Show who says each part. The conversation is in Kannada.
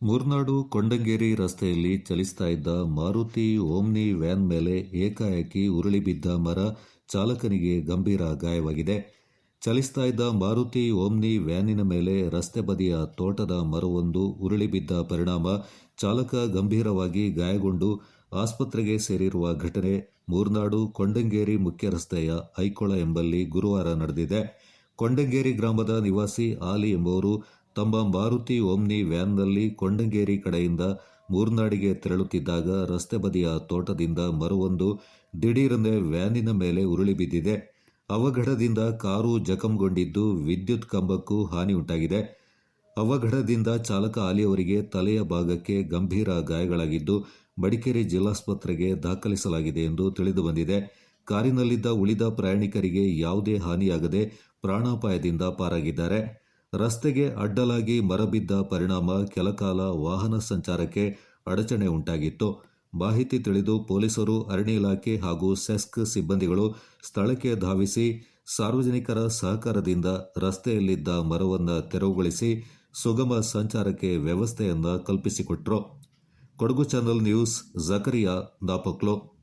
Speaker 1: ಮೂರ್ನಾಡು ಕೊಂಡಂಗೇರಿ ರಸ್ತೆಯಲ್ಲಿ ಚಲಿಸ್ತಾ ಇದ್ದ ಮಾರುತಿ ಓಮ್ನಿ ವ್ಯಾನ್ ಮೇಲೆ ಏಕಾಏಕಿ ಉರುಳಿ ಬಿದ್ದ ಮರ ಚಾಲಕನಿಗೆ ಗಂಭೀರ ಗಾಯವಾಗಿದೆ. ಚಲಿಸ್ತಾ ಇದ್ದ ಮಾರುತಿ ಓಮ್ನಿ ವ್ಯಾನಿನ ಮೇಲೆ ರಸ್ತೆ ಬದಿಯ ತೋಟದ ಮರವೊಂದು ಉರುಳಿ ಬಿದ್ದ ಪರಿಣಾಮ ಚಾಲಕ ಗಂಭೀರವಾಗಿ ಗಾಯಗೊಂಡು ಆಸ್ಪತ್ರೆಗೆ ಸೇರಿರುವ ಘಟನೆ ಮೂರ್ನಾಡು ಕೊಂಡಂಗೇರಿ ಮುಖ್ಯ ರಸ್ತೆಯ ಐಕೊಳ ಎಂಬಲ್ಲಿ ಗುರುವಾರ ನಡೆದಿದೆ. ಕೊಂಡಂಗೇರಿ ಗ್ರಾಮದ ನಿವಾಸಿ ಆಲಿ ಎಂಬುವರು ತಮ್ಮ ಮಾರುತಿ ಓಮ್ನಿ ವ್ಯಾನ್ನಲ್ಲಿ ಕೊಂಡಂಗೇರಿ ಕಡೆಯಿಂದ ಮೂರ್ನಾಡಿಗೆ ತೆರಳುತ್ತಿದ್ದಾಗ ರಸ್ತೆ ಬದಿಯ ತೋಟದಿಂದ ಮರವೊಂದು ದಿಢೀರನೆ ವ್ಯಾನಿನ ಮೇಲೆ ಉರುಳಿ ಬಿದ್ದಿದೆ. ಅವಘಡದಿಂದ ಕಾರು ಜಖಂಗೊಂಡಿದ್ದು ವಿದ್ಯುತ್ ಕಂಬಕ್ಕೂ ಹಾನಿ ಉಂಟಾಗಿದೆ. ಅವಘಡದಿಂದ ಚಾಲಕ ಆಲಿಯವರಿಗೆ ತಲೆಯ ಭಾಗಕ್ಕೆ ಗಂಭೀರ ಗಾಯಗಳಾಗಿದ್ದು ಮಡಿಕೇರಿ ಜಿಲ್ಲಾಸ್ಪತ್ರೆಗೆ ದಾಖಲಿಸಲಾಗಿದೆ ಎಂದು ತಿಳಿದುಬಂದಿದೆ. ಕಾರಿನಲ್ಲಿದ್ದ ಉಳಿದ ಪ್ರಯಾಣಿಕರಿಗೆ ಯಾವುದೇ ಹಾನಿಯಾಗದೆ ಪ್ರಾಣಾಪಾಯದಿಂದ ಪಾರಾಗಿದ್ದಾರೆ. ರಸ್ತೆಗೆ ಅಡ್ಡಲಾಗಿ ಮರ ಬಿದ್ದ ಪರಿಣಾಮ ಕೆಲಕಾಲ ವಾಹನ ಸಂಚಾರಕ್ಕೆ ಅಡಚಣೆ ಉಂಟಾಗಿತ್ತು. ಮಾಹಿತಿ ತಿಳಿದು ಪೊಲೀಸರು, ಅರಣ್ಯ ಇಲಾಖೆ ಹಾಗೂ ಸೆಸ್ಕ್ ಸಿಬ್ಬಂದಿಗಳು ಸ್ಥಳಕ್ಕೆ ಧಾವಿಸಿ ಸಾರ್ವಜನಿಕರ ಸಹಕಾರದಿಂದ ರಸ್ತೆಯಲ್ಲಿದ್ದ ಮರವನ್ನು ತೆರವುಗೊಳಿಸಿ ಸುಗಮ ಸಂಚಾರಕ್ಕೆ ವ್ಯವಸ್ಥೆಯನ್ನ ಕಲ್ಪಿಸಿಕೊಟ್ರು. Kodagu channel news, Zakariya Napoklu.